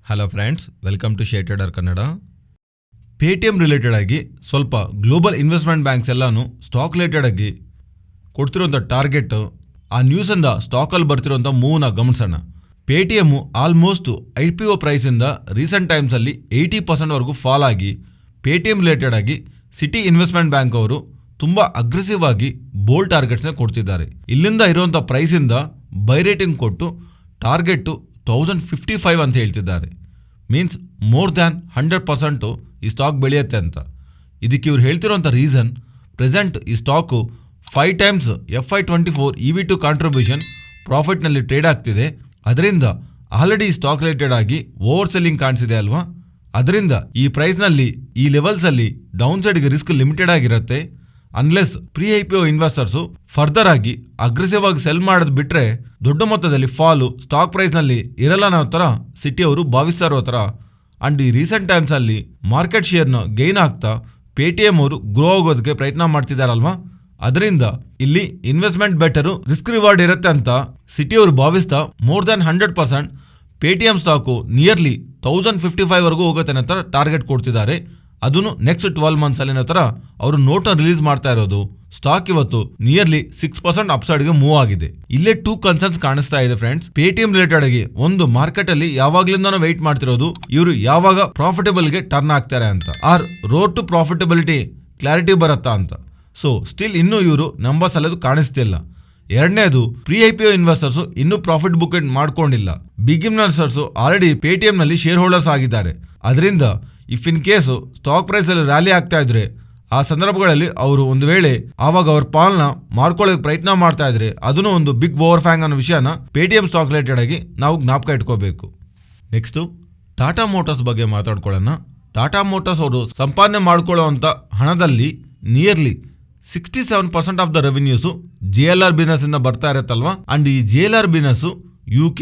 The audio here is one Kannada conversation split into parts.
Hello friends, welcome to share trader Kannada. Paytm related ಆಗಿ ಸ್ವಲ್ಪ ಗ್ಲೋಬಲ್ ಇನ್ವೆಸ್ಟ್ಮೆಂಟ್ ಬ್ಯಾಂಕ್ಸ್ ಎಲ್ಲಾನು ಸ್ಟಾಕ್ ರಿಲೇಟೆಡ್ ಆಗಿ ಕೊಡ್ತಿರೋಂಥ ಟಾರ್ಗೆಟ್, ಆ ನ್ಯೂಸಿಂದ ಸ್ಟಾಕಲ್ಲಿ ಬರ್ತಿರೋಂಥ ಮೂವ್ನ ಗಮನಿಸೋಣ. ಪೇಟಿಎಮ್ಮು ಆಲ್ಮೋಸ್ಟ್ IPO ಪ್ರೈಸಿಂದ ರೀಸೆಂಟ್ ಟೈಮ್ಸಲ್ಲಿ 80% ಫಾಲ್ ಆಗಿ ಪೇಟಿಎಂ ರಿಲೇಟೆಡ್ ಆಗಿ ಸಿಟಿ ಇನ್ವೆಸ್ಟ್ಮೆಂಟ್ ಬ್ಯಾಂಕ್ ಅವರು ತುಂಬ ಅಗ್ರೆಸಿವ್ ಆಗಿ ಬೋಲ್ಡ್ ಟಾರ್ಗೆಟ್ಸ್ನ ಕೊಡ್ತಿದ್ದಾರೆ. ಇಲ್ಲಿಂದ ಇರುವಂಥ ಪ್ರೈಸಿಂದ ಬೈ ರೇಟಿಂಗ್ ಕೊಟ್ಟು ಟಾರ್ಗೆಟ್ಟು 1055 ಅಂತ ಹೇಳ್ತಿದ್ದಾರೆ. ಮೀನ್ಸ್ ಮೋರ್ ದ್ಯಾನ್ 100% ಈ ಸ್ಟಾಕ್ ಬೆಳೆಯುತ್ತೆ ಅಂತ. ಇದಕ್ಕೆ ಇವ್ರು ಹೇಳ್ತಿರೋಂಥ ರೀಸನ್, ಪ್ರೆಸೆಂಟ್ ಈ stock 5 times FY24 EV2 contribution ಪ್ರಾಫಿಟ್ನಲ್ಲಿ ಟ್ರೇಡ್ ಆಗ್ತಿದೆ. ಅದರಿಂದ ಆಲ್ರೆಡಿ ಈ ಸ್ಟಾಕ್ ರಿಲೇಟೆಡ್ ಆಗಿ ಓವರ್ ಸೆಲ್ಲಿಂಗ್ ಕಾಣಿಸಿದೆ ಅಲ್ವಾ. ಅದರಿಂದ ಈ ಪ್ರೈಸ್ನಲ್ಲಿ ಈ ಲೆವೆಲ್ಸಲ್ಲಿ ಡೌನ್ ಸೈಡ್ಗೆ ರಿಸ್ಕ್ ಲಿಮಿಟೆಡ್ ಆಗಿರುತ್ತೆ. Unless pre IPO investors further ಆಗಿ ಅಗ್ರೆಸಿವ್ ಆಗಿ ಸೆಲ್ ಮಾಡೋದು ಬಿಟ್ಟರೆ ದೊಡ್ಡ ಮೊತ್ತದಲ್ಲಿ ಫಾಲು ಸ್ಟಾಕ್ ಪ್ರೈಸ್ನಲ್ಲಿ ಇರಲ್ಲ ಅನ್ನೋ ಥರ ಸಿಟಿ ಅವರು ಭಾವಿಸ್ತಾ ಇರೋ ಥರ. ಆ್ಯಂಡ್ ಈ ರೀಸೆಂಟ್ ಟೈಮ್ಸಲ್ಲಿ ಮಾರ್ಕೆಟ್ ಶೇರ್ನ ಗೈನ್ ಆಗ್ತಾ ಪೇಟಿಎಂ ಅವರು ಗ್ರೋ ಆಗೋದಕ್ಕೆ ಪ್ರಯತ್ನ ಮಾಡ್ತಿದ್ದಾರಲ್ವಾ. ಅದರಿಂದ ಇಲ್ಲಿ ಇನ್ವೆಸ್ಟ್ಮೆಂಟ್ ಬೆಟರು, ರಿಸ್ಕ್ ರಿವಾರ್ಡ್ ಇರುತ್ತೆ ಅಂತ ಸಿಟಿ ಅವರು ಭಾವಿಸ್ತಾ more than 100% Paytm stock nearly 1055 ಹೋಗುತ್ತೆ ಅನ್ನೋ ಥರ ಟಾರ್ಗೆಟ್ ಕೊಡ್ತಿದ್ದಾರೆ. ಅದನ್ನು ನೆಕ್ಸ್ಟ್ 12 months ಅನ್ನೋ ಥರ ಅವರು ನೋಟ್ನ ರಿಲೀಸ್ ಮಾಡ್ತಾ ಇರೋದು. ಸ್ಟಾಕ್ ಇವತ್ತು ನಿಯರ್ಲಿ 6% ಅಪ್ಸೈಡ್ಗೆ ಮೂವ್ ಆಗಿದೆ. ಇಲ್ಲೇ 2 ಕನ್ಸರ್ನ್ಸ್ ಕಾಣಿಸ್ತಾ ಇದೆ ಫ್ರೆಂಡ್ಸ್. ಪೇಟಿಎಂ ರಿಲೇಟೆಡ್ ಆಗಿ ಒಂದು, ಮಾರ್ಕೆಟ್ ಅಲ್ಲಿ ಯಾವಾಗ್ಲಿಂದ ವೆಯ್ಟ್ ಮಾಡ್ತಿರೋದು ಇವರು ಯಾವಾಗ ಪ್ರಾಫಿಟಬಲ್ಗೆ ಟರ್ನ್ ಆಗ್ತಾರೆ ಅಂತ, our road to profitability clarity ಬರುತ್ತಾ ಅಂತ. ಸೊ ಸ್ಟಿಲ್ ಇನ್ನೂ ಇವರು ನಂಬರ್ಸ್ ಅಲ್ಲದು ಕಾಣಿಸ್ತಿಲ್ಲ. ಎರಡನೇದು, ಪ್ರೀ IPO ಇನ್ವೆಸ್ಟರ್ಸ್ ಇನ್ನೂ ಪ್ರಾಫಿಟ್ ಬುಕ್ ಮಾಡ್ಕೊಂಡಿಲ್ಲ. ಬಿಗಿನರ್ಸರ್ಸ್ ಆಲ್ರೆಡಿ ಪೇಟಿಎಂ ನಲ್ಲಿ ಶೇರ್ ಹೋಲ್ಡರ್ಸ್ ಆಗಿದ್ದಾರೆ. ಅದರಿಂದ if in case stock price ಅಲ್ಲಿ ರ್ಯಾಲಿ ಆಗ್ತಾ ಇದ್ರೆ ಆ ಸಂದರ್ಭಗಳಲ್ಲಿ ಅವರು ಒಂದು ವೇಳೆ ಆವಾಗ ಅವ್ರ ಪಾಲ್ನ ಮಾರ್ಕೊಳ್ಳೋಕೆ ಪ್ರಯತ್ನ ಮಾಡ್ತಾ ಇದ್ರೆ ಅದನ್ನು ಒಂದು ಬಿಗ್ ಓವರ್ ಫ್ಯಾಂಗ್ ಅನ್ನೋ ವಿಷಯನ ಪೇಟಿಎಂ ಸ್ಟಾಕ್ ರಿಲೇಟೆಡ್ ಆಗಿ ನಾವು ಜ್ಞಾಪಕ ಇಟ್ಕೋಬೇಕು. ನೆಕ್ಸ್ಟು ಟಾಟಾ ಮೋಟಾರ್ಸ್ ಬಗ್ಗೆ ಮಾತಾಡ್ಕೊಳ್ಳೋಣ. ಟಾಟಾ ಮೋಟಾರ್ಸ್ ಅವರು ಸಂಪಾದನೆ ಮಾಡ್ಕೊಳ್ಳೋವಂಥ ಹಣದಲ್ಲಿ nearly 67% of the revenues JLR business ಇಂದ ಬರ್ತಾ ಇರುತ್ತಲ್ವಾ. ಅಂಡ್ ಈ JLR ಬಿಸ್ನೆಸ್ UK,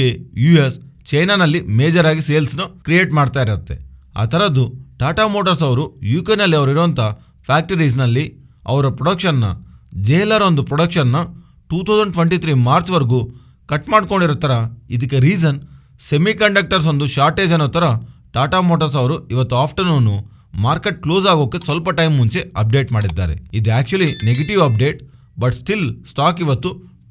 US, ಚೈನಾನಲ್ಲಿ ಮೇಜರ್ ಆಗಿ ಸೇಲ್ಸ್ನ ಕ್ರಿಯೇಟ್ ಮಾಡ್ತಾ ಇರುತ್ತೆ. ಆ ಥರದ್ದು ಟಾಟಾ ಮೋಟಾರ್ಸ್ ಅವರು UK ಅವರು ಇರುವಂಥ ಫ್ಯಾಕ್ಟರೀಸ್ನಲ್ಲಿ ಅವರ ಪ್ರೊಡಕ್ಷನ್ನ, JLR ಒಂದು ಪ್ರೊಡಕ್ಷನ್ನ 2023 ಮಾರ್ಚ್ವರೆಗೂ ಕಟ್ ಮಾಡ್ಕೊಂಡಿರೋ ಥರ. ಇದಕ್ಕೆ ರೀಸನ್ ಸೆಮಿ ಕಂಡಕ್ಟರ್ಸ್ ಒಂದು ಶಾರ್ಟೇಜ್ ಅನ್ನೋ ಥರ ಟಾಟಾ ಮೋಟಾರ್ಸ್ ಅವರು ಇವತ್ತು ಆಫ್ಟರ್ನೂನು ಮಾರ್ಕೆಟ್ ಕ್ಲೋಸ್ ಆಗೋಕ್ಕೆ ಸ್ವಲ್ಪ ಟೈಮ್ ಮುಂಚೆ ಅಪ್ಡೇಟ್ ಮಾಡಿದ್ದಾರೆ. ಇದು actually negative update, but still stock ಇವತ್ತು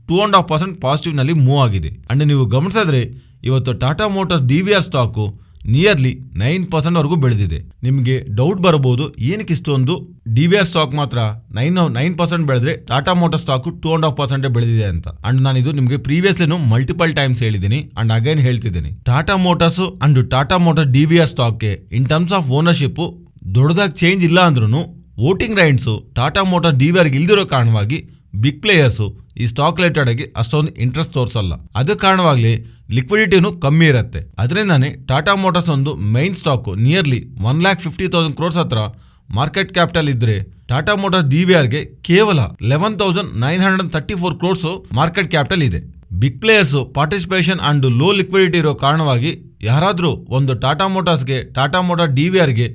2.5% ಪಾಸಿಟಿವ್ನಲ್ಲಿ ಮೂವ್ ಆಗಿದೆ. ಅಂಡ್ ನೀವು ಗಮನಿಸಿದ್ರೆ ಇವತ್ತು Tata motors DVR stock nearly 9% ಬೆಳೆದಿದೆ. ನಿಮಗೆ ಡೌಟ್ ಬರಬಹುದು, ಏನಕ್ಕೆ ಇಷ್ಟೊಂದು DVR ಸ್ಟಾಕ್ ಮಾತ್ರ 9% ಬೆಳೆದ್ರೆ ಟಾಟಾ ಮೋಟಾರ್ಸ್ ಸ್ಟಾಕು 2.5% ಬೆಳೆದಿದೆ ಅಂತ. ಅಂಡ್ ನಾನು ಇದು ನಿಮಗೆ ಪ್ರೀವಿಯಸ್ಲಿ ಮಲ್ಟಿಪಲ್ ಟೈಮ್ಸ್ ಹೇಳಿದ್ದೀನಿ ಅಂಡ್ ಅಗೈನ್ ಹೇಳ್ತಿದ್ದೀನಿ. Tata motors and Tata motors DVR ಸ್ಟಾಕ್ಗೆ ಇನ್ ಟರ್ಮ್ಸ್ ಆಫ್ ಓನರ್ಶಿಪ್ ದೊಡ್ಡದಾಗಿ ಚೇಂಜ್ ಇಲ್ಲ ಅಂದ್ರೂ ವೋಟಿಂಗ್ ರೈಟ್ಸು ಟಾಟಾ ಮೋಟಾರ್ಸ್ DVRಗೆ ಇಲ್ದಿರೋ ಕಾರಣವಾಗಿ ಬಿಗ್ ಪ್ಲೇಯರ್ಸು ಈ ಸ್ಟಾಕ್ ರಿಲೇಟೆಡ್ ಆಗಿ ಅಷ್ಟೊಂದು ಇಂಟ್ರೆಸ್ಟ್ ತೋರಿಸಲ್ಲ. ಅದ ಕಾರಣವಾಗಲಿ ಲಿಕ್ವಿಡಿಟಿನೂ ಕಮ್ಮಿ ಇರುತ್ತೆ. ಅದರಿಂದಾನೇ ಟಾಟಾ ಮೋಟಾರ್ಸ್ ಒಂದು ಮೈನ್ ಸ್ಟಾಕು ನಿಯರ್ಲಿ 1,50,000 crores ಹತ್ರ ಮಾರ್ಕೆಟ್ ಕ್ಯಾಪಿಟಲ್ ಇದ್ರೆ ಟಾಟಾ ಮೋಟಾರ್ಸ್ DVRಗೆ ಕೇವಲ 11,934 crores ಮಾರ್ಕೆಟ್ ಕ್ಯಾಪಿಟಲ್ ಇದೆ. Big players participation and low liquidity ಇರೋ ಕಾರಣವಾಗಿ ಯಾರಾದರೂ ಒಂದು ಟಾಟಾ ಮೋಟಾರ್ಸ್ಗೆ, ಟಾಟಾ ಮೋಟಾರ್ಸ್ DVRಗೆ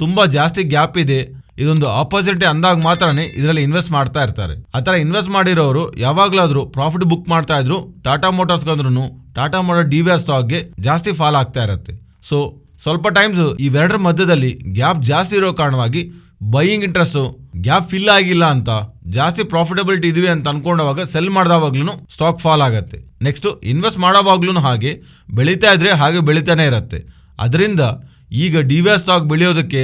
ತುಂಬ ಜಾಸ್ತಿ ಗ್ಯಾಪ್ ಇದೆ, ಇದೊಂದು ಆಪರ್ಚುನಿಟಿ ಅಂದಾಗ ಮಾತ್ರನೇ ಇದರಲ್ಲಿ ಇನ್ವೆಸ್ಟ್ ಮಾಡ್ತಾ ಇರ್ತಾರೆ. ಆ ಥರ ಇನ್ವೆಸ್ಟ್ ಮಾಡಿರೋರು ಯಾವಾಗಲಾದರೂ ಪ್ರಾಫಿಟ್ ಬುಕ್ ಮಾಡ್ತಾ ಇದ್ರು ಟಾಟಾ ಮೋಟಾರ್ಸ್ಗಂದ್ರೂ ಟಾಟಾ ಮೋಟಾರ್ಸ್ DVR ಸ್ಟಾಕ್ಗೆ ಜಾಸ್ತಿ ಫಾಲ್ ಆಗ್ತಾ ಇರುತ್ತೆ. ಸೊ ಸ್ವಲ್ಪ ಟೈಮ್ಸ್ ಇವೆರಡರ ಮಧ್ಯದಲ್ಲಿ ಗ್ಯಾಪ್ ಜಾಸ್ತಿ ಇರೋ ಕಾರಣವಾಗಿ ಬೈಯಿಂಗ್ ಇಂಟ್ರೆಸ್ಟು ಗ್ಯಾಪ್ ಫಿಲ್ ಆಗಿಲ್ಲ ಅಂತ ಜಾಸ್ತಿ ಪ್ರಾಫಿಟಬಿಲಿಟಿ ಇದೀವಿ ಅಂತ ಅನ್ಕೊಂಡವಾಗ ಸೆಲ್ ಮಾಡಿದವಾಗ್ಲೂ ಸ್ಟಾಕ್ ಫಾಲ್ ಆಗುತ್ತೆ. ನೆಕ್ಸ್ಟ್ ಇನ್ವೆಸ್ಟ್ ಮಾಡೋವಾಗ್ಲೂ ಹಾಗೆ ಬೆಳೀತಾ ಇದ್ರೆ ಹಾಗೆ ಬೆಳೀತಾನೆ ಇರುತ್ತೆ. ಅದರಿಂದ ಈಗ DVR ಸ್ಟಾಕ್ ಬೆಳೆಯೋದಕ್ಕೆ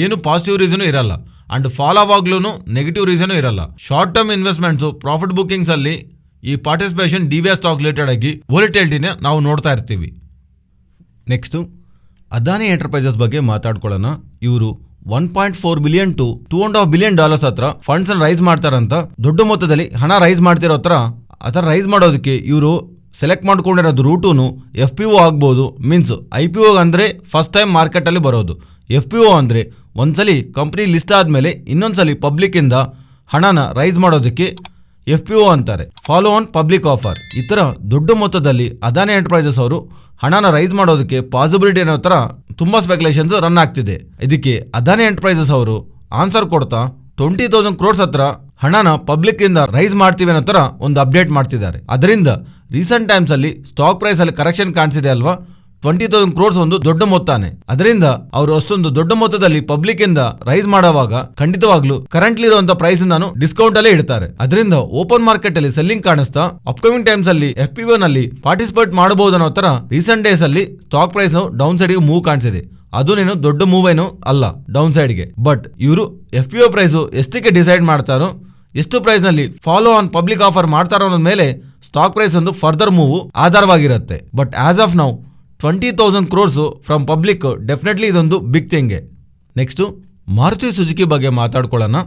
ಏನು ಪಾಸಿಟಿವ್ ರೀಸನು ಇರಲ್ಲ ಅಂಡ್ ಫಾಲ್ ಆವಾಗ್ಲೂ ನೆಗೆಟಿವ್ ರೀಸನು ಇರಲ್ಲ. Short term investments profit bookings ಅಲ್ಲಿ ಈ ಪಾರ್ಟಿಸಿಪೇಷನ್ DVR ಸ್ಟಾಕ್ ರಿಲೇಟೆಡ್ ಆಗಿ ವೋಲಟಿಲಿಟಿನ ನಾವು ನೋಡ್ತಾ ಇರ್ತೀವಿ. ನೆಕ್ಸ್ಟು ಅದಾನಿ ಎಂಟರ್ಪ್ರೈಸಸ್ ಬಗ್ಗೆ ಮಾತಾಡ್ಕೊಳ್ಳೋಣ. ಇವರು $1.4 billion to $2.5 billion ಹತ್ರ ಫಂಡ್ಸ್ ಅನ್ನು ರೈಸ್ ಮಾಡ್ತಾರಂತ. ದೊಡ್ಡ ಮೊತ್ತದಲ್ಲಿ ಹಣ ರೈಸ್ ಮಾಡ್ತಿರೋ ಹತ್ರ ಆ ಥರ ರೈಸ್ ಮಾಡೋದಕ್ಕೆ ಇವರು ಸೆಲೆಕ್ಟ್ ಮಾಡ್ಕೊಂಡಿರೋದು ರೂಟುನು FPO ಆಗ್ಬೋದು. ಮೀನ್ಸ್ IPO ಅಂದರೆ ಫಸ್ಟ್ ಟೈಮ್ ಮಾರ್ಕೆಟಲ್ಲಿ ಬರೋದು. FPO ಅಂದರೆ ಒಂದ್ಸಲಿ ಕಂಪ್ನಿ ಲಿಸ್ಟ್ ಆದಮೇಲೆ ಇನ್ನೊಂದ್ಸಲಿ ಪಬ್ಲಿಕ್ಕಿಂದ ಹಣನ ರೈಸ್ ಮಾಡೋದಕ್ಕೆ FPO ಅಂತಾರೆ, ಫಾಲೋ ಆನ್ ಪಬ್ಲಿಕ್ ಆಫರ್. ಈ ಥರ ದೊಡ್ಡ ಮೊತ್ತದಲ್ಲಿ ಅದಾನಿ ಎಂಟರ್ಪ್ರೈಸಸ್ ಅವರು ಹಣನ ರೈಸ್ ಮಾಡೋದಕ್ಕೆ ಪಾಸಿಬಿಲಿಟಿ ಅನ್ನೋ ಥರ ತುಂಬ ಸ್ಪೆಕ್ಯುಲೇಷನ್ಸ್ ರನ್ ಆಗ್ತಿದೆ. ಇದಕ್ಕೆ ಅದಾನಿ ಎಂಟರ್ಪ್ರೈಸಸ್ ಅವರು ಆನ್ಸರ್ ಕೊಡ್ತಾ 20,000 crores ಹತ್ರ ಹಣನ ಪಬ್ಲಿಕ್ ಇಂದ ರೈಸ್ ಮಾಡ್ತೀವಿ ಅನ್ನೋ ತರ ಒಂದು ಅಪ್ಡೇಟ್ ಮಾಡ್ತಿದ್ದಾರೆ. ಅದರಿಂದ ರೀಸೆಂಟ್ ಟೈಮ್ಸ್ ಅಲ್ಲಿ ಸ್ಟಾಕ್ ಪ್ರೈಸ್ ಅಲ್ಲಿ ಕರೆಕ್ಷನ್ ಕಾಣಿಸಿದೆ ಅಲ್ವಾ, 20,000 crores ಒಂದು ದೊಡ್ಡ ಮೊತ್ತನೇ. ಅದರಿಂದ ಅವರು ಅಷ್ಟೊಂದು ದೊಡ್ಡ ಮೊತ್ತದಲ್ಲಿ ಪಬ್ಲಿಕ್ ಇಂದ ರೈಸ್ ಮಾಡುವಾಗ ಖಂಡಿತವಾಗ್ಲೂ ಕರೆಂಟ್ಲಿ ಇರುವಂತ ಪ್ರೈಸ್ ನಾನು ಡಿಸ್ಕೌಂಟ್ ಅಲ್ಲೇ ಇಡ್ತಾರೆ. ಅದರಿಂದ ಓಪನ್ ಮಾರ್ಕೆಟ್ ಅಲ್ಲಿ ಸೆಲ್ಲಿಂಗ್ ಕಾಣಿಸ್ತಾ ಅಪ್ಕಮಿಂಗ್ ಟೈಮ್ಸ್ ಅಲ್ಲಿ FPO ನಲ್ಲಿ ಪಾರ್ಟಿಸಿಪೇಟ್ ಮಾಡಬಹುದು ಅನ್ನೋ ತರ ರೀಸೆಂಟ್ ಡೇಸ್ ಅಲ್ಲಿ ಸ್ಟಾಕ್ ಪ್ರೈಸ್ ಡೌನ್ ಸೈಡ್ ಗೆ ಮೂವ್ ಕಾಣಿಸಿದೆ. ಅದು ನೀನು ದೊಡ್ಡ ಮೂವ್ ಏನು ಅಲ್ಲ ಡೌನ್ ಸೈಡ್ ಗೆ. ಬಟ್ ಇವರು FPO ಪ್ರೈಸ್ ಎಷ್ಟಕ್ಕೆ ಡಿಸೈಡ್ ಮಾಡ್ತಾರೋ, ಎಷ್ಟು ಪ್ರೈಸ್ ನಲ್ಲಿ ಫಾಲೋ ಆನ್ ಪಬ್ಲಿಕ್ ಆಫರ್ ಮಾಡ್ತಾರೋ ಅನ್ನೋದ್ ಮೇಲೆ ಸ್ಟಾಕ್ ಪ್ರೈಸ್ ಒಂದು ಫರ್ದರ್ ಮೂವ್ ಆಧಾರವಾಗಿರುತ್ತೆ. But as of now 20,000 crores from public definitely ಇದೊಂದು big thing. Next Maruti Suzuki ಬಗ್ಗೆ ಮಾತಾಡ್ಕೊಳ್ಳೋಣ.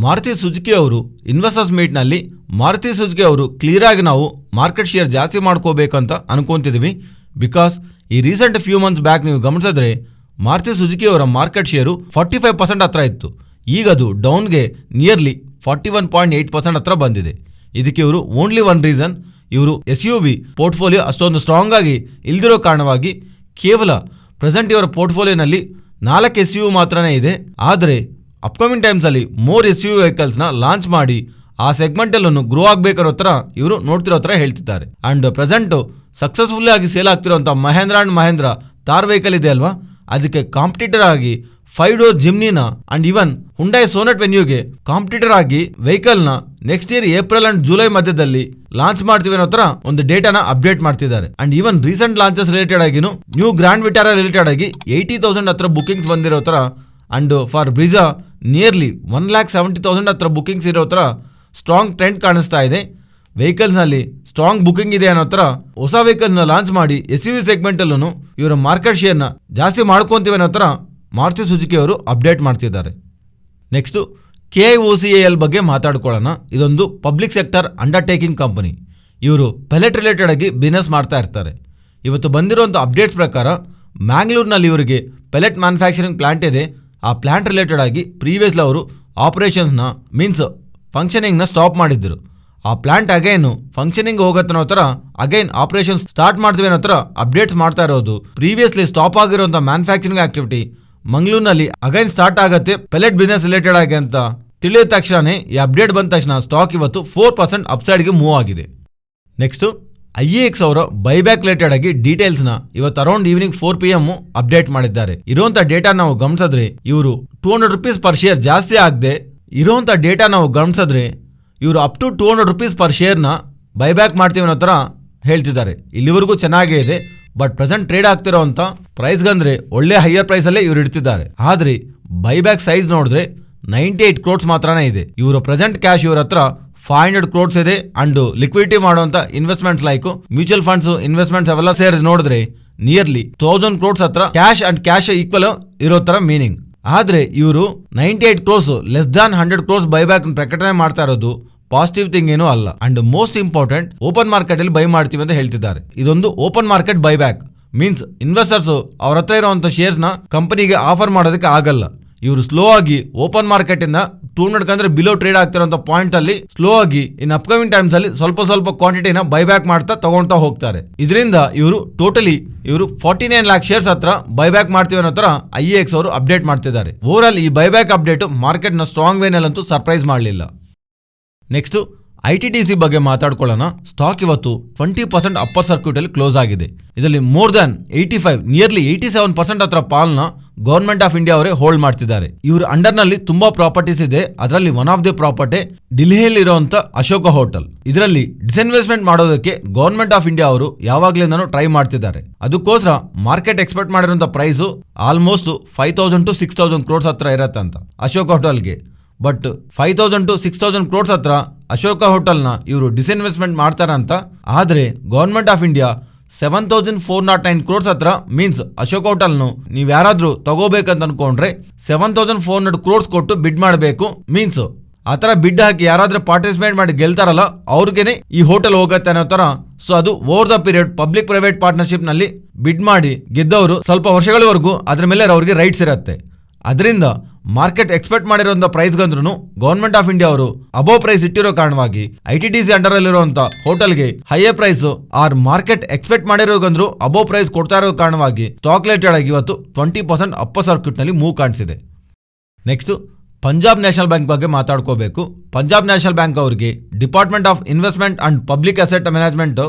ಮಾರುತಿ ಸುಜುಕಿ ಅವರು ಇನ್ವೆಸ್ಟರ್ಸ್ ಮೀಟ್ ನಲ್ಲಿ ಮಾರುತಿ ಸುಜುಕಿ ಅವರು ಕ್ಲಿಯರ್ ಆಗಿ ನಾವು ಮಾರ್ಕೆಟ್ ಶೇರ್ ಜಾಸ್ತಿ ಮಾಡ್ಕೋಬೇಕಂತ ಅನ್ಕೊಂತಿದೀವಿ. ಬಿಕಾಸ್ ಈ ರೀಸೆಂಟ್ ಫ್ಯೂ ಮಂತ್ಸ್ ಬ್ಯಾಕ್ ನೀವು ಗಮನಿಸಿದ್ರೆ ಮಾರುತಿ ಸುಜುಕಿ ಅವರ ಮಾರ್ಕೆಟ್ ಶೇರು 45% ಹತ್ರ ಇತ್ತು. ಈಗ ಅದು ಡೌನ್ಗೆ ನಿಯರ್ಲಿ 41.8% ಹತ್ರ ಬಂದಿದೆ. ಇದಕ್ಕೆ ಇವರು ಓನ್ಲಿ ಒನ್ ರೀಸನ್, ಇವರು SUV ಪೋರ್ಟ್ಫೋಲಿಯೋ ಅಷ್ಟೊಂದು ಸ್ಟ್ರಾಂಗ್ ಆಗಿ ಇಲ್ದಿರೋ ಕಾರಣವಾಗಿ ಕೇವಲ ಪ್ರೆಸೆಂಟ್ ಇವರ ಪೋರ್ಟ್ಫೋಲಿಯೋನಲ್ಲಿ 4 SUV ಮಾತ್ರನೇ ಇದೆ. ಆದರೆ ಅಪ್ಕಮಿಂಗ್ ಟೈಮ್ಸ್ ಅಲ್ಲಿ ಮೋರ್ SUV ವೆಹಿಕಲ್ಸ್ ನ ಲಾಂಚ್ ಮಾಡಿ ಆ ಸೆಗ್ಮೆಂಟ್ ಅಲ್ಲೂ ಗ್ರೋ ಆಗ್ಬೇಕಿರೋ ತರ ಇವರು ನೋಡ್ತಿರೋ ತರ ಹೇಳ್ತಿದ್ದಾರೆ. ಅಂಡ್ ಪ್ರೆಸೆಂಟ್ ಸಕ್ಸಸ್ಫುಲ್ ಆಗಿ ಸೇಲ್ ಆಗ್ತಿರೋಂಥ ಮಹೇಂದ್ರ ಅಂಡ್ ಮಹೇಂದ್ರ ಥಾರ್ ವೆಹಿಕಲ್ ಇದೆ ಅಲ್ವಾ, ಅದಕ್ಕೆ ಕಾಂಪಿಟೇಟರ್ ಆಗಿ 5 ಡೋರ್ ಜಿಮ್ನಿನ ಅಂಡ್ ಇವನ್ ಹುಂಡೈ ಸೋನೆಟ್ ವೆನ್ಯೂಗೆ ಕಾಂಪಿಟೇಟರ್ ಆಗಿ ವೆಹಿಕಲ್ ನ next year April and July ಮಧ್ಯದಲ್ಲಿ ಲಾಂಚ್ ಮಾಡ್ತೀವಿ ಅನ್ನೋ ತರ ಒಂದು ಡೇಟಾನ ಅಪ್ಡೇಟ್ ಮಾಡ್ತಿದ್ದಾರೆ. And even recent launches related ಆಗಿನೂ ನ್ಯೂ ಗ್ರ್ಯಾಂಡ್ ವಿಟಾರಾ ರಿಲೇಟೆಡ್ ಆಗಿ 80,000 ಹತ್ರ ಬುಕಿಂಗ್ಸ್ ಬಂದಿರೋ ತರ, ಅಂಡ್ ಫಾರ್ ಬ್ರಿಜಾ ನಿಯರ್ಲಿ 1,70,000 ಹತ್ರ ಬುಕಿಂಗ್ಸ್ ಇರೋ ತರ ಸ್ಟ್ರಾಂಗ್ ಟ್ರೆಂಡ್ ಕಾಣಿಸ್ತಾ ಇದೆ. ವೆಹಿಕಲ್ಸ್ ನಲ್ಲಿ ಸ್ಟ್ರಾಂಗ್ ಬುಕಿಂಗ್ ಇದೆ ಅನ್ನೋ ತರ ಹೊಸ ವೆಹಿಕಲ್ಸ್ ನ ಲಾಂಚ್ ಮಾಡಿ SUV ಸೆಗ್ಮೆಂಟ್ ಅಲ್ಲೂ ಇವರ ಮಾರ್ಕೆಟ್ ಶೇರ್ ನ ಜಾಸ್ತಿ ಮಾಡ್ಕೊಂತೀವಿ ಅನ್ನೋ ತರ ಮಾರುತಿ ಸುಜುಕಿ ಅವರು ಅಪ್ಡೇಟ್ ಮಾಡ್ತಿದ್ದಾರೆ. ನೆಕ್ಸ್ಟ್ KIOCL ಬಗ್ಗೆ ಮಾತಾಡ್ಕೊಳ್ಳೋಣ. ಇದೊಂದು ಪಬ್ಲಿಕ್ ಸೆಕ್ಟರ್ ಅಂಡರ್ಟೇಕಿಂಗ್ ಕಂಪನಿ. ಇವರು ಪೆಲೆಟ್ ರಿಲೇಟೆಡ್ ಆಗಿ ಬಿಸ್ನೆಸ್ ಮಾಡ್ತಾ ಇರ್ತಾರೆ. ಇವತ್ತು ಬಂದಿರುವಂಥ ಅಪ್ಡೇಟ್ಸ್ ಪ್ರಕಾರ ಮ್ಯಾಂಗ್ಳೂರ್ನಲ್ಲಿ ಇವರಿಗೆ ಪೆಲೆಟ್ ಮ್ಯಾನುಫ್ಯಾಕ್ಚರಿಂಗ್ ಪ್ಲಾಂಟ್ ಇದೆ. ಆ ಪ್ಲಾಂಟ್ ರಿಲೇಟೆಡ್ ಆಗಿ ಪ್ರೀವಿಯಸ್ಲಿ ಅವರು ಆಪರೇಷನ್ಸ್ನ ಮೀನ್ಸ್ ಫಂಕ್ಷನಿಂಗ್ನ ಸ್ಟಾಪ್ ಮಾಡಿದ್ದರು. ಆ ಪ್ಲಾಂಟ್ ಅಗೈನ್ ಫಂಕ್ಷನಿಂಗ್ ಹೋಗತ್ತೆ ಅನ್ನೋ ಥರ ಅಗೈನ್ ಆಪರೇಷನ್ ಸ್ಟಾರ್ಟ್ ಮಾಡ್ತೀವಿ ಅನ್ನೋ ಥರ ಅಪ್ಡೇಟ್ಸ್ ಮಾಡ್ತಾ ಇರೋದು. ಪ್ರೀವಿಯಸ್ಲಿ ಸ್ಟಾಪ್ ಆಗಿರುವಂಥ ಮ್ಯಾನುಫ್ಯಾಕ್ಚರಿಂಗ್ ಆಕ್ಟಿವಿಟಿ ಮಂಗಳೂರಿನಲ್ಲಿ ಅಗೈನ್ ಸ್ಟಾರ್ಟ್ ಆಗುತ್ತೆ ಪೆಲೆಟ್ ಬಿಸ್ನೆಸ್ ರಿಲೇಟೆಡ್ ಆಗಿ ಅಂತ ತಿಳಿದ ತಕ್ಷಣ ಈ ಅಪ್ಡೇಟ್ ಬಂದ ತಕ್ಷಣ ಸ್ಟಾಕ್ ಇವತ್ತು 4% ಅಪ್ಸೈಡ್ಗೆ ಮೂವ್ ಆಗಿದೆ. ನೆಕ್ಸ್ಟ್ IEX ಅವರ ಬೈಬ್ಯಾಕ್ ರಿಲೇಟೆಡ್ ಆಗಿ ಡೀಟೇಲ್ಸ್ನ ಇವತ್ತು ಅರೌಂಡ್ ಈವ್ನಿಂಗ್ 4 PM ಅಪ್ಡೇಟ್ ಮಾಡಿದ್ದಾರೆ. ಇರುವಂಥ ಡೇಟಾ ನಾವು ಗಮನಿಸಿದ್ರೆ ಇವರು 200 ರೂಪೀಸ್ ಪರ್ ಶೇರ್ ಜಾಸ್ತಿ ಆಗದೆ ಇರುವಂಥ ಡೇಟಾ ನಾವು ಗಮನಿಸಿದ್ರೆ ಇವರು ಅಪ್ ಟು 200 ರೂಪೀಸ್ ಪರ್ ಶೇರ್ನ ಬೈಬ್ಯಾಕ್ ಮಾಡ್ತೀವಿ ಅನ್ನೋ ಥರ ಹೇಳ್ತಿದ್ದಾರೆ. ಇಲ್ಲಿವರೆಗೂ ಚೆನ್ನಾಗೇ ಇದೆ. ಬಟ್ ಪ್ರೆಸೆಂಟ್ ಟ್ರೇಡ್ ಆಗ್ತಿರೋ ಅಂತ ಪ್ರೈಸ್ಗಂದ್ರೆ ಒಳ್ಳೆ ಹೈಯರ್ ಪ್ರೈಸ್ ಅಲ್ಲೇ ಇವ್ರು ಇಡ್ತಿದ್ದಾರೆ. ಆದ್ರೆ ಬೈಬ್ಯಾಕ್ ಸೈಜ್ ನೋಡಿದ್ರೆ 98 crores ಮಾತ್ರನೇ ಇದೆ. ಇವರ ಪ್ರೆಸೆಂಟ್ ಕ್ಯಾಶ್ ಇವ್ರ ಹತ್ರ 500 crores ಇದೆ. ಅಂಡ್ ಲಿಕ್ವಿಡಿಟಿ ಮಾಡುವಂತ investments like mutual funds investments ಅವೆಲ್ಲ ಸೇರಿ ನೋಡಿದ್ರೆ ನಿಯರ್ಲಿ 1000 crores ಹತ್ರ ಕ್ಯಾಶ್ ಅಂಡ್ ಕ್ಯಾಶ್ ಈಕ್ವಲ್ ಇರೋ ತರ ಮೀನಿಂಗ್. ಆದ್ರೆ ಇವರು 98 crores less than 100 crores buyback ಪ್ರಕಟಣೆ ಮಾಡ್ತಾ ಇರೋದು ಪಾಸಿಟಿವ್ ಥಿಂಗ್ ಏನೂ ಅಲ್ಲ. And most important open market ಅಲ್ಲಿ ಬೈ ಮಾಡ್ತೀವಿ ಅಂತ ಹೇಳ್ತಿದ್ದಾರೆ. ಇದೊಂದು open market buyback means investors ಅವ್ರ ಹತ್ರ ಇರುವಂತ ಶೇರ್ಸ್ ನ ಕಂಪನಿಗೆ ಆಫರ್ ಮಾಡೋದಕ್ಕೆ ಆಗಲ್ಲ. ಇವರು ಸ್ಲೋ ಆಗಿ ಓಪನ್ ಮಾರ್ಕೆಟ್ ಇಂದ 200 ಅಂದ್ರೆ ಬಿಲೋ ಟ್ರೇಡ್ ಆಗ್ತಿರೋ ಪಾಯಿಂಟ್ ಅಲ್ಲಿ ಸ್ಲೋ ಆಗಿ ಇನ್ ಅಪ್ಕಮಿಂಗ್ ಟೈಮ್ಸ್ ಅಲ್ಲಿ ಸ್ವಲ್ಪ ಕ್ವಾಂಟಿಟಿನ ಬೈಬ್ಯಾಕ್ ಮಾಡ್ತಾ ತಗೊಂತಾ ಹೋಗ್ತಾರೆ. ಇದರಿಂದ ಇವರು ಟೋಟಲಿ 49 lakh ಶೇರ್ಸ್ ಹತ್ರ ಬೈಬ್ಯಾಕ್ ಮಾಡ್ತೀವಿ ಅನ್ನೋ ತರ IEX ಅವರು ಅಪ್ಡೇಟ್ ಮಾಡ್ತಿದ್ದಾರೆ. ಓವರ್ ಆಲ್ ಈ ಬೈಬ್ಯಾಕ್ ಅಪ್ಡೇಟ್ ಮಾರ್ಕೆಟ್ ನ ಸ್ಟ್ರಾಂಗ್ ವೇನಲ್ಲಂತೂ ಸರ್ಪ್ರೈಸ್ ಮಾಡಲಿಲ್ಲ. ನೆಕ್ಸ್ಟ್ ITDC ಬಗ್ಗೆ ಮಾತಾಡ್ಕೊಳ್ಳೋಣ. ಸ್ಟಾಕ್ ಇವತ್ತು 20% ಅಪ್ಪರ್ ಸರ್ಕ್ಯೂಟ್ ಅಲ್ಲಿ ಕ್ಲೋಸ್ ಆಗಿದೆ. ಇದರಲ್ಲಿ ಮೋರ್ ದ್ಯಾನ್ 85 ನಿಯರ್ಲಿ 87% ಹತ್ರ ಪಾಲ್ನ ಗವರ್ಮೆಂಟ್ ಆಫ್ ಇಂಡಿಯಾ ಅವರೇ ಹೋಲ್ಡ್ ಮಾಡ್ತಿದ್ದಾರೆ. ಇವ್ರ ಅಂಡರ್ ನಲ್ಲಿ ತುಂಬಾ ಪ್ರಾಪರ್ಟೀಸ್ ಇದೆ. ಅದರಲ್ಲಿ ಒನ್ ಆಫ್ ದಿ ಪ್ರಾಪರ್ಟಿ ಡೆಲ್ಲಿಯಲ್ಲಿ ಇರುವಂತ ಅಶೋಕ ಹೋಟೆಲ್. ಇದರಲ್ಲಿ ಡಿಸ್ಇನ್ವೆಸ್ಟ್ಮೆಂಟ್ ಮಾಡೋದಕ್ಕೆ ಗವರ್ಮೆಂಟ್ ಆಫ್ ಇಂಡಿಯಾ ಅವರು ಯಾವಾಗ್ಲಿಂದನೂ ಟ್ರೈ ಮಾಡ್ತಿದ್ದಾರೆ. ಅದಕ್ಕೋಸ್ಕರ ಮಾರ್ಕೆಟ್ ಎಕ್ಸ್ಪೆಕ್ಟ್ ಮಾಡಿರುವಂತ ಪ್ರೈಸ್ ಆಲ್ಮೋಸ್ಟ್ 5,000 to 6,000 crores ಹತ್ರ ಇರತ್ತಂತ ಅಶೋಕ ಹೋಟೆಲ್ಗೆ. ಬಟ್ 5,000 to 6,000 crores ಹತ್ರ ಅಶೋಕ ಹೋಟೆಲ್ನ ಇವರು ಡಿಸ್ಇನ್ವೆಸ್ಟ್ಮೆಂಟ್ ಮಾಡ್ತಾರಂತ. ಆದ್ರೆ ಗವರ್ಮೆಂಟ್ ಆಫ್ ಇಂಡಿಯಾ 7,409 crores ಹತ್ರ ಮೀನ್ಸ್ ಅಶೋಕ ಹೋಟೆಲ್ನು ನೀವು ಯಾರಾದ್ರೂ ತಗೋಬೇಕಂತ ಅನ್ಕೊಂಡ್ರೆ 7,400 crores ಕೊಟ್ಟು ಬಿಡ್ ಮಾಡಬೇಕು. ಮೀನ್ಸ್ ಆ ತರ ಬಿಡ್ ಹಾಕಿ ಯಾರಾದ್ರೂ ಪಾರ್ಟಿಸಿಪೇಟ್ ಮಾಡಿ ಗೆಲ್ತಾರಲ್ಲ ಅವ್ರಿಗೇನೆ ಈ ಹೋಟೆಲ್ ಹೋಗತ್ತೆ ಅನ್ನೋ ತರ. ಸೊ ಅದು over the period public private partnership ನಲ್ಲಿ ಬಿಡ್ ಮಾಡಿ ಗೆದ್ದವರು ಸ್ವಲ್ಪ ವರ್ಷಗಳವರೆಗೂ ಅದ್ರ ಮೇಲೆ ಅವ್ರಿಗೆ ರೈಟ್ಸ್ ಇರುತ್ತೆ. ಅದರಿಂದ ಮಾರ್ಕೆಟ್ ಎಕ್ಸ್ಪೆಕ್ಟ್ ಮಾಡಿರುವಂತ ಪ್ರೈಸ್ ಗಂದ್ರೂ ಗವರ್ಮೆಂಟ್ ಆಫ್ ಇಂಡಿಯಾ ಅವರು ಅಬೋವ್ ಪ್ರೈಸ್ ಇಟ್ಟಿರೋ ಕಾರಣವಾಗಿ ITDC ಅಂಡರ್ ಅಲ್ಲಿರುವಂತ ಹೋಟೆಲ್ಗೆ higher price or market expect ಮಾಡಿರೋಗಂದ್ರು ಅಬೋವ್ ಪ್ರೈಸ್ ಕೊಡ್ತಾ ಇರೋ ಕಾರಣವಾಗಿ ಸ್ಟಾಕ್ ರಿಲೇಟೆಡ್ ಆಗಿ ಇವತ್ತು 20% ಅಪ್ಪರ್ ಸರ್ಕ್ಯೂಟ್ ನಲ್ಲಿ ಮೂವ್ ಕಾಣಿಸಿದೆ. ನೆಕ್ಸ್ಟ್ ಪಂಜಾಬ್ ನ್ಯಾಷನಲ್ ಬ್ಯಾಂಕ್ ಬಗ್ಗೆ ಮಾತಾಡ್ಕೋಬೇಕು. ಪಂಜಾಬ್ ನ್ಯಾಷನಲ್ ಬ್ಯಾಂಕ್ ಅವರಿಗೆ department of investment and public asset management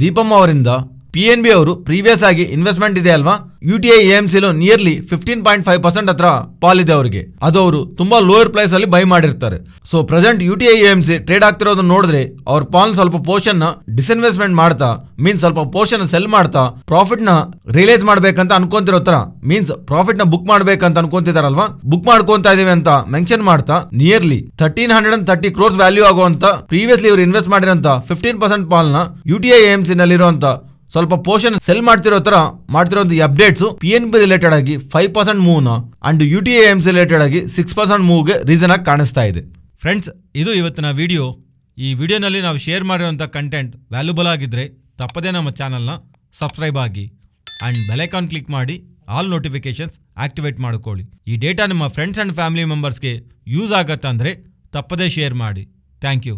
ದೀಪಮ್ಮ ಅವರಿಂದ PNB ಅವರು ಪ್ರೀವಿಯಸ್ ಆಗಿ ಇನ್ವೆಸ್ಟ್ಮೆಂಟ್ ಇದೆ ಅಲ್ವಾ, UTI AMC ನಿಯರ್ಲಿ 15.5% ಹತ್ರ ಪಾಲಿದೆ ಅವರಿಗೆ. ಅದು ಅವರು ತುಂಬಾ ಲೋಯರ್ ಪ್ರೈಸ್ ಅಲ್ಲಿ ಬೈ ಮಾಡಿರ್ತಾರೆ. So present UTI AMC trade ಆಗ್ತಿರೋದನ್ನ ನೋಡಿದ್ರೆ ಅವ್ರ ಪಾಲ್ ಸ್ವಲ್ಪ ಪೋರ್ಷನ್ ನ ಡಿಸ್ಇನ್ವೆಸ್ಟ್ಮೆಂಟ್ ಮಾಡ್ತಾ, ಮೀನ್ಸ್ ಸ್ವಲ್ಪ ಪೋರ್ಷನ್ ಸೆಲ್ ಮಾಡ್ತಾ ಪ್ರಾಫಿಟ್ ನ ರಿಯಲೈಸ್ ಮಾಡ್ಬೇಕಂತ ಅನ್ಕೊಂತಿರೋ ತರ, ಮೀನ್ಸ್ ಪ್ರಾಫಿಟ್ ನ ಬುಕ್ ಮಾಡ್ಬೇಕಂತ ಅನ್ಕೊಂತಿದಾರಲ್ವಾ, ಬುಕ್ ಮಾಡ್ಕೊಂತ ಇದೀವಿ ಅಂತ ಮೆನ್ಷನ್ ಮಾಡ್ತಾ ನಿಯರ್ಲಿ 1330 crores ವ್ಯಾಲ್ಯೂ ಆಗುವಂತ ಪ್ರೀವಿಯಸ್ಲಿ ಇವರು ಇನ್ವೆಸ್ಟ್ ಮಾಡಿರೋಂತ 15% ಪಾಲ್ನ UTI AMC ನಲ್ಲಿರುವಂತ ಸ್ವಲ್ಪ ಪೋರ್ಷನ್ ಸೆಲ್ ಮಾಡ್ತಿರೋ ತರ ಮಾಡ್ತಿರೋ ಅಪ್ಡೇಟ್ಸ್ PNB ರಿಲೇಟೆಡ್ ಆಗಿ 5% ಮೂವ್ ನ ಅಂಡ್ UTI AMC ರಿಲೇಟೆಡ್ ಆಗಿ 6% ಮೂವ್ಗೆ ರೀಸನ್ ಆಗಿ ಕಾಣಿಸ್ತಾ ಇದೆ. ಫ್ರೆಂಡ್ಸ್, ಇದು ಇವತ್ತಿನ ವಿಡಿಯೋ. ಈ ವಿಡಿಯೋನಲ್ಲಿ ನಾವು ಶೇರ್ ಮಾಡಿರುವಂಥ ಕಂಟೆಂಟ್ ವ್ಯಾಲ್ಯೂಬಲ್ ಆಗಿದ್ರೆ ತಪ್ಪದೇ ನಮ್ಮ ಚಾನಲ್ನ ಸಬ್ಸ್ಕ್ರೈಬ್ ಆಗಿ ಆ್ಯಂಡ್ ಬೆಲೈಕಾನ್ ಕ್ಲಿಕ್ ಮಾಡಿ ಆಲ್ ನೋಟಿಫಿಕೇಶನ್ಸ್ ಆಕ್ಟಿವೇಟ್ ಮಾಡ್ಕೊಳ್ಳಿ. ಈ ಡೇಟಾ ನಿಮ್ಮ ಫ್ರೆಂಡ್ಸ್ ಆ್ಯಂಡ್ ಫ್ಯಾಮಿಲಿ ಮೆಂಬರ್ಸ್ಗೆ ಯೂಸ್ ಆಗತ್ತಂದರೆ ತಪ್ಪದೇ ಶೇರ್ ಮಾಡಿ. Thank you.